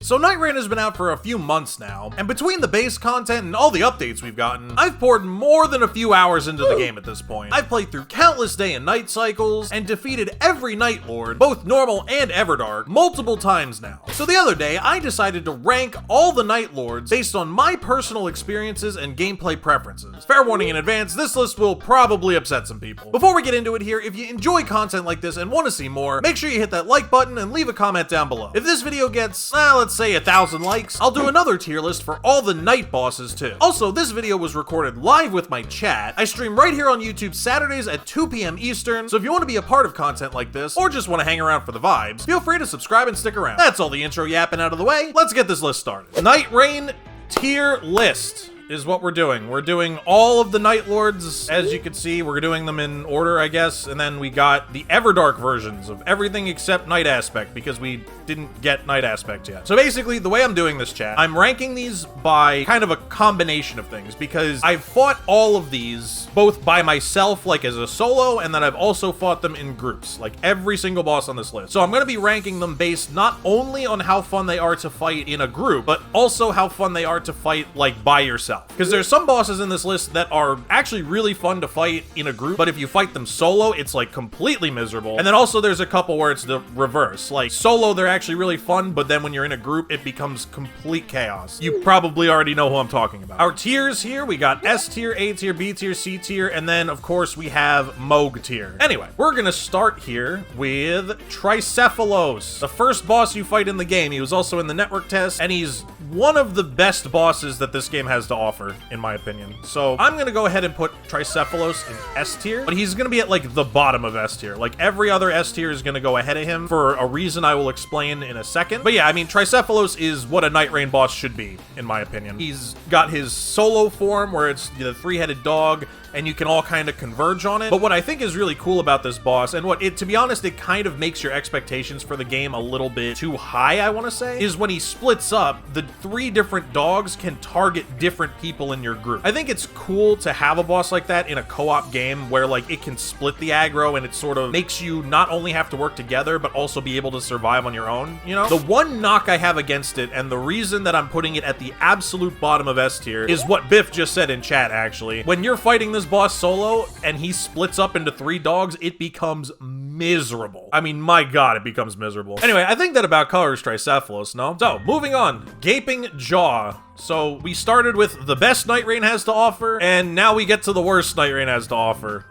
So Nightreign has been out for a few months now, and between the base content and all the updates we've gotten, I've poured more than a few hours into the game at this point. I've played through countless day and night cycles, and defeated every Nightlord, both normal and Everdark, multiple times now. So the other day, I decided to rank all the Nightlords based on my personal experiences and gameplay preferences. Fair warning in advance, this list will probably upset some people. Before we get into it here, if you enjoy content like this and want to see more, make sure you hit that like button and leave a comment down below. If this video gets, let's say 1,000 likes, I'll do another tier list for all the night bosses too. Also, this video was recorded live with my chat. I stream right here on YouTube Saturdays at 2 p.m. Eastern, so if you want to be a part of content like this, or just want to hang around for the vibes, feel free to subscribe and stick around. That's all the intro yapping out of the way. Let's get this list started. Nightreign tier list is what we're doing. We're doing all of the Nightlords. As you can see, we're doing them in order, I guess, and then we got the Everdark versions of everything except Night Aspect, because we didn't get Night Aspect yet. So basically, the way I'm doing this, chat, I'm ranking these by kind of a combination of things, because I've fought all of these both by myself, like as a solo, and then I've also fought them in groups, like every single boss on this list. So I'm gonna be ranking them based not only on how fun they are to fight in a group, but also how fun they are to fight, like, by yourself. Because there's some bosses in this list that are actually really fun to fight in a group, but if you fight them solo, it's like completely miserable. And then also there's a couple where it's the reverse. Like solo, they're actually really fun, but then when you're in a group, it becomes complete chaos. You probably already know who I'm talking about. Our tiers here, we got S tier, A tier, B tier, C tier, and then of course we have Moog tier. Anyway, we're gonna start here with Triceos, the first boss you fight in the game. He was also in the network test, and he's one of the best bosses that this game has to offer, in my opinion. So I'm gonna go ahead and put Triceos in S tier, but he's gonna be at like the bottom of S tier. Like every other S tier is gonna go ahead of him for a reason I will explain in a second. But yeah, I mean, Triceos is what a Nightreign boss should be, in my opinion. He's got his solo form where it's the three-headed dog, and you can all kind of converge on it. But what I think is really cool about this boss, and to be honest, it kind of makes your expectations for the game a little bit too high, I want to say, is when he splits up, the three different dogs can target different people in your group. I think it's cool to have a boss like that in a co-op game where like it can split the aggro and it sort of makes you not only have to work together, but also be able to survive on your own, you know? The one knock I have against it, and the reason that I'm putting it at the absolute bottom of S tier, is what Biff just said in chat, actually. When you're fighting this boss solo and he splits up into three dogs, it becomes miserable. I mean, my god, it becomes miserable. Anyway, I think that about covers Triceos, no? So, moving on. Gaping Jaw. So, we started with the best Nightreign has to offer, and now we get to the worst Nightreign has to offer.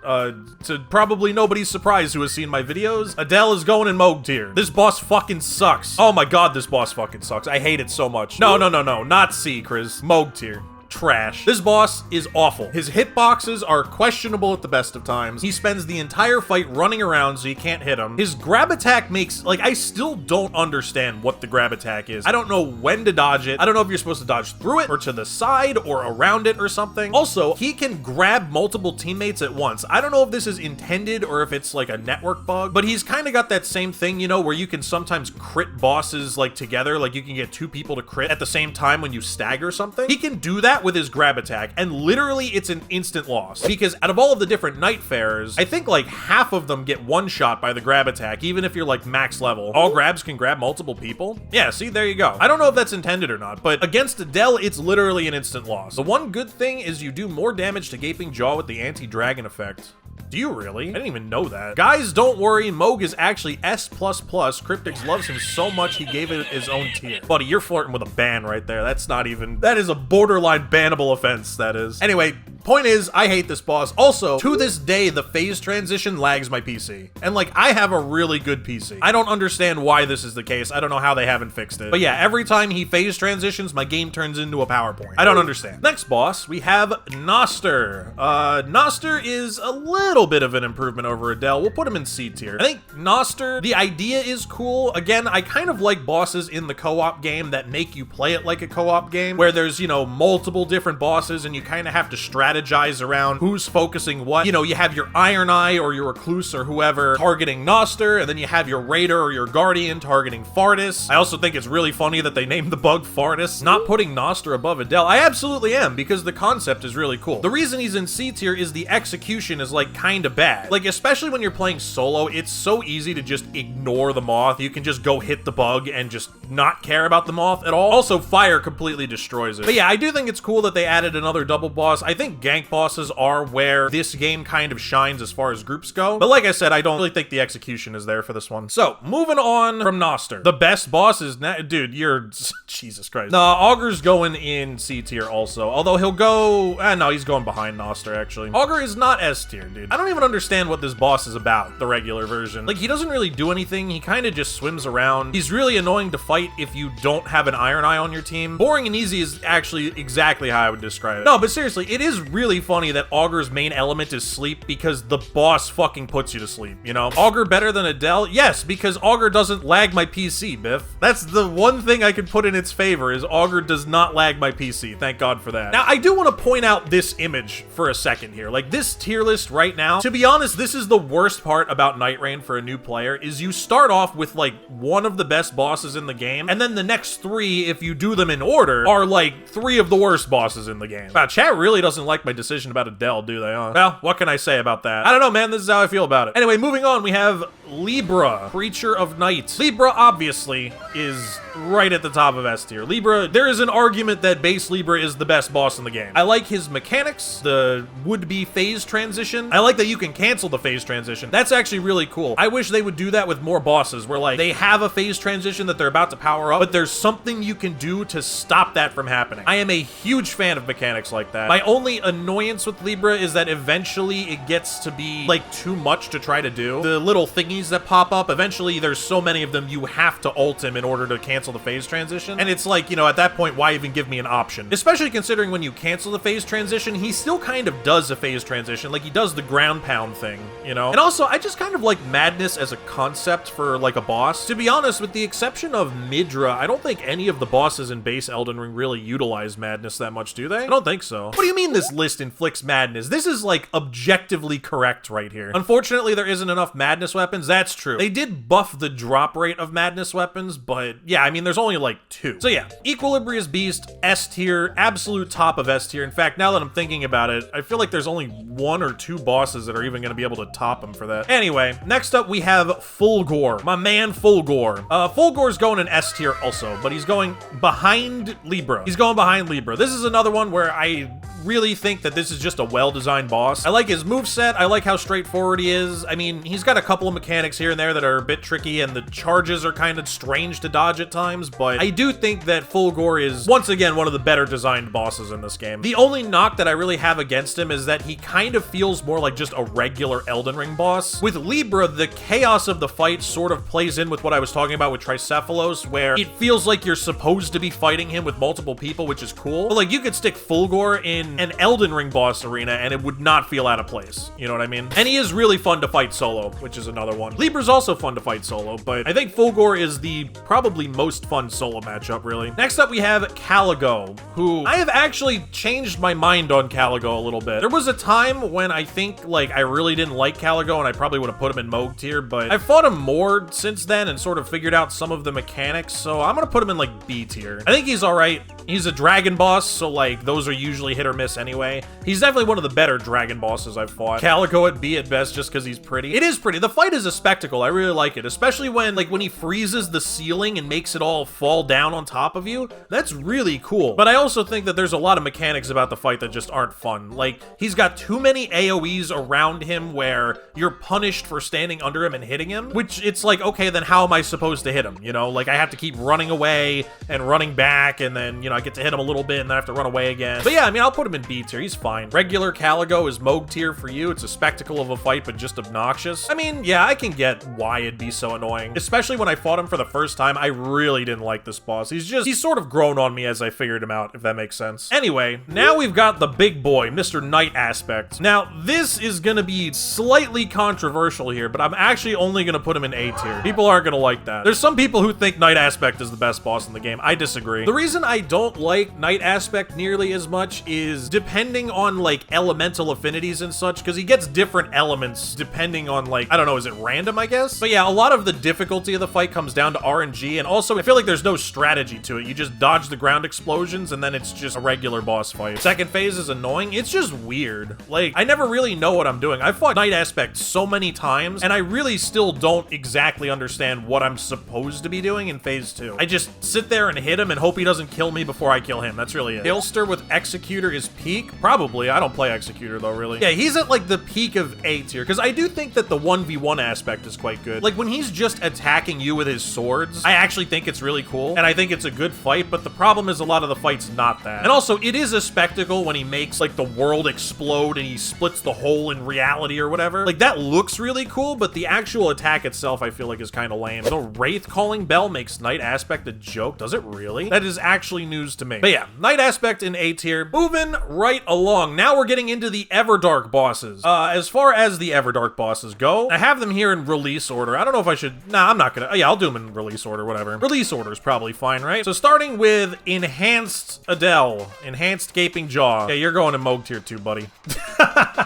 To probably nobody's surprise who has seen my videos, Adele is going in Moog tier. This boss fucking sucks. Oh my god, this boss fucking sucks. I hate it so much. No, not C, Chris. Moog tier. Trash. This boss is awful. His hitboxes are questionable at the best of times. He spends the entire fight running around so you can't hit him. His grab attack makes, like, I still don't understand what the grab attack is. I don't know when to dodge it. I don't know if you're supposed to dodge through it or to the side or around it or something. Also, he can grab multiple teammates at once. I don't know if this is intended or if it's like a network bug, but he's kind of got that same thing, you know, where you can sometimes crit bosses like together. Like you can get two people to crit at the same time when you stagger something. He can do that with his grab attack, and literally it's an instant loss, because out of all of the different Nightfarers, I think like half of them get one shot by the grab attack, even if you're like max level. All grabs can grab multiple people. Yeah, see, there you go. I don't know if that's intended or not, but against Adele, it's literally an instant loss. The one good thing is you do more damage to Gaping Jaw with the anti-dragon effect. Do you really? I didn't even know that. Guys, don't worry, Moog is actually S++. Kryptix loves him so much he gave it his own tier. Buddy, you're flirting with a ban right there. That's not even, that is a borderline bannable offense, that is. Anyway, point is, I hate this boss. Also, to this day, the phase transition lags my PC. And like, I have a really good PC. I don't understand why this is the case. I don't know how they haven't fixed it. But yeah, every time he phase transitions, my game turns into a PowerPoint. I don't understand. Next boss, we have Noster. Noster is a little bit of an improvement over Adele. We'll put him in C tier. I think Noster, the idea is cool. Again, I kind of like bosses in the co-op game that make you play it like a co-op game, where there's, you know, multiple different bosses and you kind of have to strategize strategize around who's focusing what. You know, you have your Iron Eye or your Recluse or whoever targeting Noster, and then you have your Raider or your Guardian targeting Fartis. I also think it's really funny that they named the bug Fartis. Not putting Noster above Adele. I absolutely am, because the concept is really cool. The reason he's in C tier is the execution is like kind of bad. Like, especially when you're playing solo, it's so easy to just ignore the moth. You can just go hit the bug and just not care about the moth at all. Also, fire completely destroys it. But yeah, I do think it's cool that they added another double boss. I think gank bosses are where this game kind of shines as far as groups go. But like I said, I don't really think the execution is there for this one. So, moving on from Noster. The best boss is, dude, you're, Jesus Christ. No, Augur's going in C tier also. Although he'll go, no, he's going behind Noster actually. Augur is not S tier, dude. I don't even understand what this boss is about, the regular version. Like, he doesn't really do anything. He kind of just swims around. He's really annoying to fight if you don't have an Iron Eye on your team. Boring and easy is actually exactly how I would describe it. No, but seriously, it is really funny that Augur's main element is sleep because the boss fucking puts you to sleep, you know? Augur better than Adele? Yes, because Augur doesn't lag my PC, Biff. That's the one thing I could put in its favor, is Augur does not lag my PC. Thank God for that. Now, I do want to point out this image for a second here. Like, this tier list right now, to be honest, this is the worst part about Nightreign for a new player, is you start off with, like, one of the best bosses in the game, and then the next three, if you do them in order, are, like, three of the worst bosses in the game. Wow, chat really doesn't like my decision about Adele, do they, huh? Well, what can I say about that? I don't know, man. This is how I feel about it. Anyway, moving on, we have Libra, Creature of Night. Libra, obviously, is right at the top of S tier. Libra, there is an argument that base Libra is the best boss in the game. I like his mechanics, the would-be phase transition. I like that you can cancel the phase transition. That's actually really cool. I wish they would do that with more bosses, where, like, they have a phase transition that they're about to power up, but there's something you can do to stop that from happening. I am a huge fan of mechanics like that. My only annoyance with Libra is that eventually it gets to be, like, too much to try to do. The little thingies that pop up, eventually there's so many of them, you have to ult him in order to cancel the phase transition. And it's like, you know, at that point, why even give me an option? Especially considering when you cancel the phase transition, he still kind of does a phase transition. Like, he does the ground pound thing, you know? And also, I just kind of like madness as a concept for, like, a boss. To be honest, with the exception of Midra, I don't think any of the bosses in base Elden Ring really utilize madness that much, do they? I don't think so. What do you mean this list inflicts madness? This is, like, objectively correct right here. Unfortunately, there isn't enough madness weapons. That's true. They did buff the drop rate of madness weapons, but yeah, I mean, there's only like 2. So yeah, Equilibrious Beast, S tier, absolute top of S tier. In fact, now that I'm thinking about it, I feel like there's only 1 or 2 bosses that are even going to be able to top him for that. Anyway, next up we have Fulgore. My man Fulgore. Fulgore's going in S tier also, but he's going behind Libra. He's going behind Libra. This is another one where I really think that this is just a well-designed boss. I like his moveset. I like how straightforward he is. I mean, he's got a couple of mechanics here and there that are a bit tricky, and the charges are kind of strange to dodge at times, but I do think that Fulgore is, once again, one of the better designed bosses in this game. The only knock that I really have against him is that he kind of feels more like just a regular Elden Ring boss. With Libra, the chaos of the fight sort of plays in with what I was talking about with Triceos, where it feels like you're supposed to be fighting him with multiple people, which is cool. But, like, you could stick Fulgore in an Elden Ring boss arena and it would not feel out of place. You know what I mean? And he is really fun to fight solo, which is another one. Libra's also fun to fight solo, but I think Fulgore is the probably most fun solo matchup, really. Next up, we have Caligo, who I have actually changed my mind on Caligo a little bit. There was a time when I think, like, I really didn't like Caligo and I probably would have put him in Moog tier, but I've fought him more since then and sort of figured out some of the mechanics, so I'm gonna put him in, like, B tier. I think he's alright. He's a dragon boss, so, like, those are usually hit or miss anyway. He's definitely one of the better dragon bosses I've fought. Caligo at B at best just because he's pretty. It is pretty. The fight is a spectacle. I really like it, especially when, like, when he freezes the ceiling and makes it all fall down on top of you. That's really cool. But I also think that there's a lot of mechanics about the fight that just aren't fun. Like, he's got too many AoEs around him where you're punished for standing under him and hitting him, which it's like, okay, then how am I supposed to hit him? You know, like, I have to keep running away and running back, and then, you know, I get to hit him a little bit and then I have to run away again. But yeah, I mean, I'll put him in B tier. He's fine. Regular Caligo is Moog tier for you. It's a spectacle of a fight, but just obnoxious. I mean, yeah, I can get why it'd be so annoying. Especially when I fought him for the first time, I really didn't like this boss. He's sort of grown on me as I figured him out, if that makes sense. Anyway, now we've got the big boy, Mr. Night Aspect. Now, this is gonna be slightly controversial here, but I'm actually only gonna put him in A tier. People aren't gonna like that. There's some people who think Night Aspect is the best boss in the game. I disagree. The reason I don't don't like Night Aspect nearly as much is depending on like elemental affinities and such, because he gets different elements depending on like, I don't know, is it random, I guess? But yeah, a lot of the difficulty of the fight comes down to RNG, and also I feel like there's no strategy to it. You just dodge the ground explosions and then it's just a regular boss fight. Second phase is annoying. It's just weird. Like, I never really know what I'm doing. I've fought Night Aspect so many times, and I really still don't exactly understand what I'm supposed to be doing in phase 2. I just sit there and hit him and hope he doesn't kill me before I kill him. That's really it. Hailster with Executor is peak? Probably. I don't play Executor though, really. Yeah, he's at like the peak of A tier, because I do think that the 1v1 aspect is quite good. Like, when he's just attacking you with his swords, I actually think it's really cool, and I think it's a good fight, but the problem is a lot of the fight's not that. And also, it is a spectacle when he makes like the world explode and he splits the hole in reality or whatever. Like, that looks really cool, but the actual attack itself I feel like is kind of lame. The Wraith calling bell makes Night Aspect a joke. Does it really? That is actually news to me. But yeah, Night Aspect in A tier. Moving right along. Now we're getting into the Everdark bosses. As far as the Everdark bosses go, I have them here in release order. I don't know if I should... Nah, I'm not gonna... Yeah, I'll do them in release order, whatever. Release order is probably fine, right? So starting with Enhanced Adele. Enhanced Gaping Jaw. Yeah, you're going to Moog tier 2, buddy.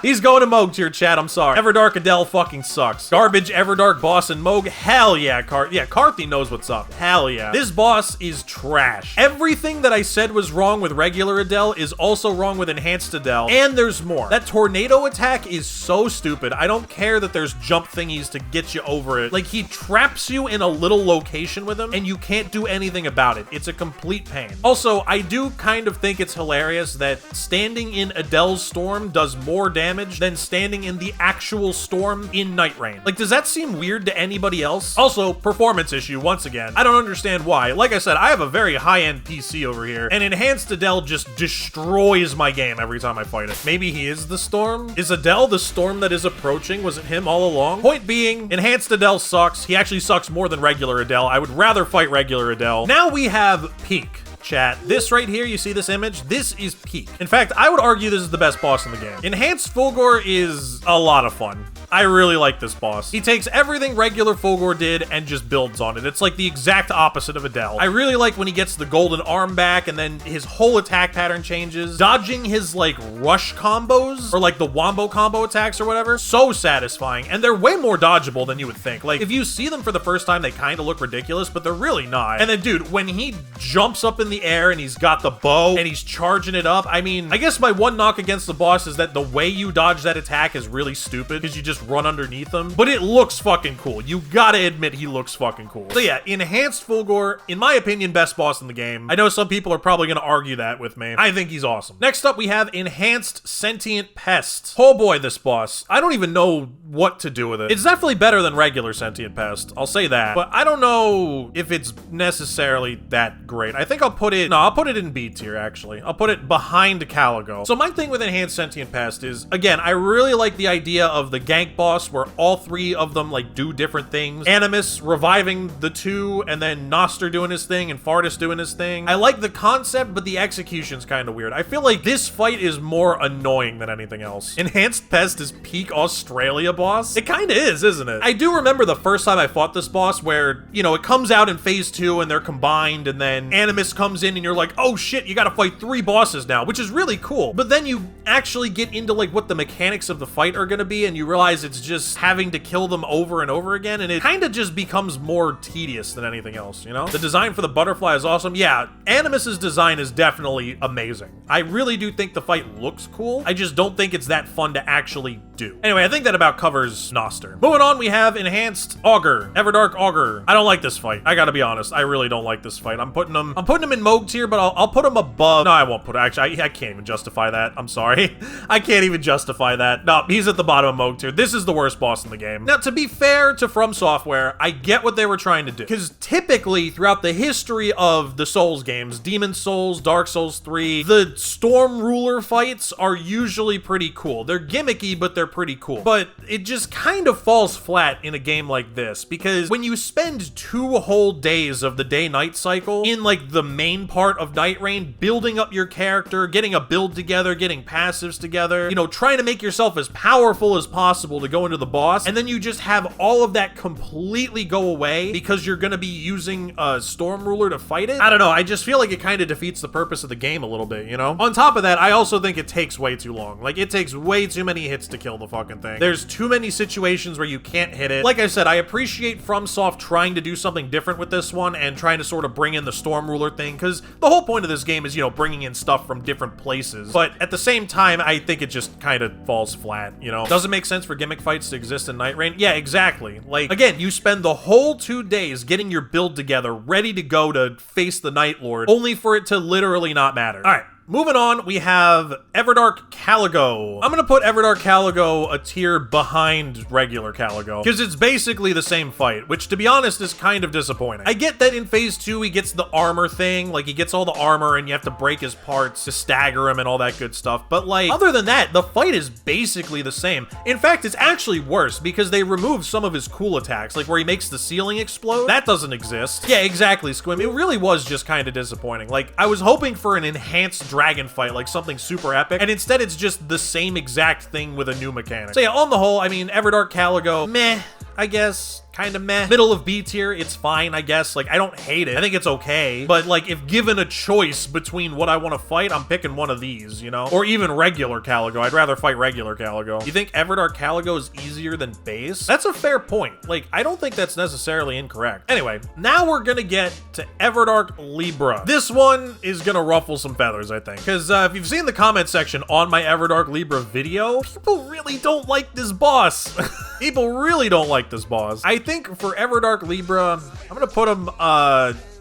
He's going to Moog tier, chat. I'm sorry. Everdark Adele fucking sucks. Garbage Everdark boss in Moog. Hell yeah, Carthy knows what's up. Hell yeah. This boss is trash. Everything that I said was wrong with regular Adele is also wrong with Enhanced Adele, and there's more. That tornado attack is so stupid. I don't care that there's jump thingies to get you over it. Like, he traps you in a little location with him, and you can't do anything about it. It's a complete pain. Also, I do kind of think it's hilarious that standing in Adele's storm does more damage than standing in the actual storm in Nightreign. Like, does that seem weird to anybody else? Also, performance issue, once again. I don't understand why. Like I said, I have a very high-end PC over here, and Enhanced Adele just destroys my game every time I fight it. Maybe he is the storm? Is Adele the storm that is approaching? Was it him all along? Point being, Enhanced Adele sucks. He actually sucks more than regular Adele. I would rather fight regular Adele. Now we have Peak. Chat. This right here, you see this image? This is peak. In fact, I would argue this is the best boss in the game. Enhanced Fulgore is a lot of fun. I really like this boss. He takes everything regular Fulgore did and just builds on it. It's like the exact opposite of Adele. I really like when he gets the golden arm back and then his whole attack pattern changes. Dodging his like rush combos or like the wombo combo attacks or whatever. So satisfying. And they're way more dodgeable than you would think. Like if you see them for the first time, they kind of look ridiculous, but they're really not. And then dude, when he jumps up in the air and he's got the bow and he's charging it up, I mean, I guess my one knock against the boss is that the way you dodge that attack is really stupid because you just run underneath him, but it looks fucking cool. You gotta admit he looks fucking cool. So yeah, Enhanced Fulgore, in my opinion, best boss in the game. I know some people are probably gonna argue that with me. I think he's awesome. Next up, we have Enhanced Sentient Pest. Oh boy, this boss. I don't even know what to do with it. It's definitely better than regular Sentient Pest. I'll say that, but I don't know if it's necessarily that great. I think I'll put it in B tier, actually. I'll put it behind Caligo. So my thing with Enhanced Sentient Pest is, again, I really like the idea of the gank boss where all three of them like do different things. Animus reviving the two, and then Noster doing his thing, and Fartus doing his thing. I like the concept, but the execution's kind of weird. I feel like this fight is more annoying than anything else. Enhanced Pest is peak Australia boss? It kind of is, isn't it? I do remember the first time I fought this boss where, you know, it comes out in phase 2 and they're combined, and then Animus comes in and you're like, oh shit, you gotta fight 3 bosses now, which is really cool. But then you actually get into like what the mechanics of the fight are gonna be, and you realize it's just having to kill them over and over again, and it kind of just becomes more tedious than anything else, you know? The design for the butterfly is awesome. Yeah, Animus's design is definitely amazing. I really do think the fight looks cool. I just don't think it's that fun to actually do. Anyway, I think that about covers Noster. Moving on, we have Enhanced Augur. Everdark Augur. I don't like this fight. I gotta be honest. I really don't like this fight. I'm putting him in Moog tier, but I'll put him above. No, I won't put, actually, I can't even justify that. I'm sorry. I can't even justify that. No, he's at the bottom of Moog tier. This is the worst boss in the game. Now, to be fair to From Software, I get what they were trying to do. Because typically, throughout the history of the Souls games, Demon Souls, Dark Souls 3, the Storm Ruler fights are usually pretty cool. They're gimmicky, but they're pretty cool. But it just kind of falls flat in a game like this, because when you spend 2 whole days of the day-night cycle in like the main part of Nightreign, building up your character, getting a build together, getting passives together, you know, trying to make yourself as powerful as possible impossible to go into the boss, and then you just have all of that completely go away because you're gonna be using a Storm Ruler to fight it. I don't know, I just feel like it kind of defeats the purpose of the game a little bit, you know? On top of that, I also think it takes way too long. Like, it takes way too many hits to kill the fucking thing. There's too many situations where you can't hit it. Like I said, I appreciate FromSoft trying to do something different with this one and trying to sort of bring in the Storm Ruler thing, because the whole point of this game is, you know, bringing in stuff from different places. But at the same time, I think it just kind of falls flat, you know? Doesn't make sense for gimmick fights to exist in Nightreign. Yeah, exactly. Like, again, you spend the whole 2 days getting your build together, ready to go to face the Nightlord, only for it to literally not matter. All right. Moving on, we have Everdark Caligo. I'm gonna put Everdark Caligo a tier behind regular Caligo, because it's basically the same fight, which, to be honest, is kind of disappointing. I get that in Phase 2, he gets the armor thing, like, he gets all the armor, and you have to break his parts to stagger him and all that good stuff, but, like, other than that, the fight is basically the same. In fact, it's actually worse, because they removed some of his cool attacks, like where he makes the ceiling explode. That doesn't exist. Yeah, exactly, Squim. It really was just kind of disappointing. Like, I was hoping for an enhanced dragon fight, like something super epic, and instead it's just the same exact thing with a new mechanic. So yeah, on the whole, I mean, Everdark Caligo, meh, I guess. Kind of meh. Middle of B tier, it's fine, I guess. Like, I don't hate it. I think it's okay. But, like, if given a choice between what I want to fight, I'm picking one of these, you know? Or even regular Caligo. I'd rather fight regular Caligo. You think Everdark Caligo is easier than base? That's a fair point. Like, I don't think that's necessarily incorrect. Anyway, now we're gonna get to Everdark Libra. This one is gonna ruffle some feathers, I think. Because if you've seen the comment section on my Everdark Libra video, people really don't like this boss. People really don't like this boss. I think for Everdark Libra, I'm gonna put him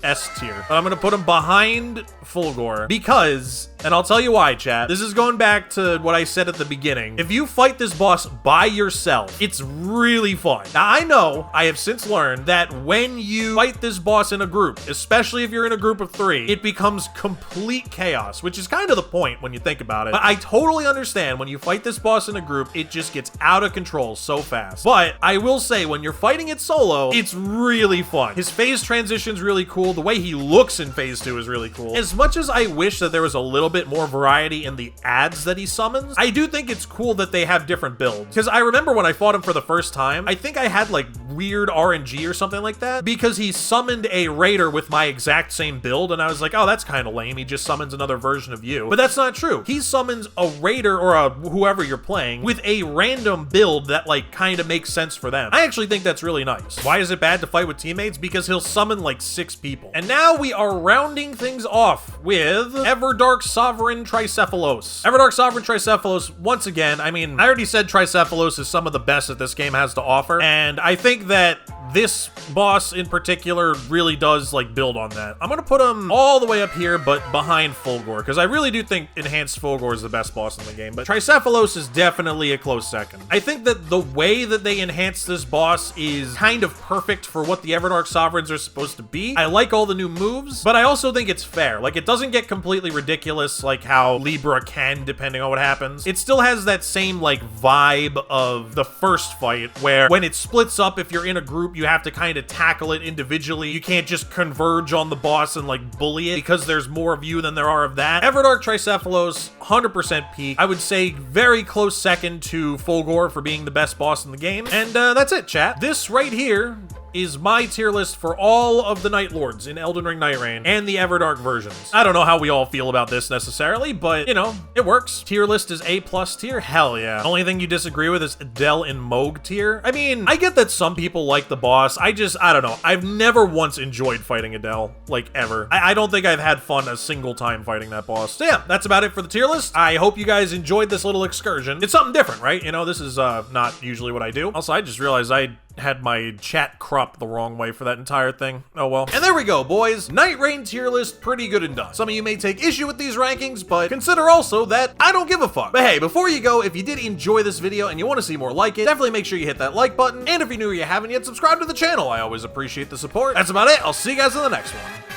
S tier, but I'm gonna put him behind Fulgore because, and I'll tell you why, chat. This is going back to what I said at the beginning. If you fight this boss by yourself, it's really fun. Now, I know I have since learned that when you fight this boss in a group, especially if you're in a group of 3, it becomes complete chaos, which is kind of the point when you think about it. But I totally understand when you fight this boss in a group, it just gets out of control so fast. But I will say, when you're fighting it solo, it's really fun. His phase transition's really cool. The way he looks in Phase 2 is really cool. As much as I wish that there was a little bit more variety in the ads that he summons, I do think it's cool that they have different builds. Because I remember when I fought him for the first time, I think I had like weird RNG or something like that, because he summoned a raider with my exact same build, and I was like, oh, that's kind of lame. He just summons another version of you. But that's not true. He summons a raider or a whoever you're playing with a random build that like kind of makes sense for them. I actually think that's really nice. Why is it bad to fight with teammates? Because he'll summon like 6 people. And now we are rounding things off with Everdark Sovereign Tricephalos. Everdark Sovereign Tricephalos, once again, I mean, I already said Tricephalos is some of the best that this game has to offer, and I think that this boss in particular really does like build on that. I'm gonna put him all the way up here, but behind Fulgore, because I really do think Enhanced Fulgore is the best boss in the game, but Tricephalos is definitely a close second. I think that the way that they enhance this boss is kind of perfect for what the Everdark Sovereigns are supposed to be. I like all the new moves, but I also think it's fair. Like, it doesn't get completely ridiculous like how Libra can, depending on what happens. It still has that same like vibe of the first fight, where when it splits up, if you're in a group, you have to kind of tackle it individually. You can't just converge on the boss and like bully it, because there's more of you than there are of that. Everdark Tricephalos, 100% peak. I would say very close second to Fulgore for being the best boss in the game. And that's it, chat. This right here is my tier list for all of the Nightlords in Elden Ring Nightreign and the Everdark versions. I don't know how we all feel about this necessarily, but, you know, it works. Tier list is A+ tier? Hell yeah. Only thing you disagree with is Adele and Moog tier. I mean, I get that some people like the boss. I don't know. I've never once enjoyed fighting Adele, like, ever. I don't think I've had fun a single time fighting that boss. So yeah, that's about it for the tier list. I hope you guys enjoyed this little excursion. It's something different, right? You know, this is not usually what I do. Also, I just realized I had my chat cropped the wrong way for that entire thing. Oh well. And there we go, boys. Nightreign tier list, pretty good and done. Some of you may take issue with these rankings, but consider also that I don't give a fuck. But hey, before you go, if you did enjoy this video and you want to see more like it, definitely make sure you hit that like button. And if you're new or you haven't yet, subscribe to the channel. I always appreciate the support. That's about it. I'll see you guys in the next one.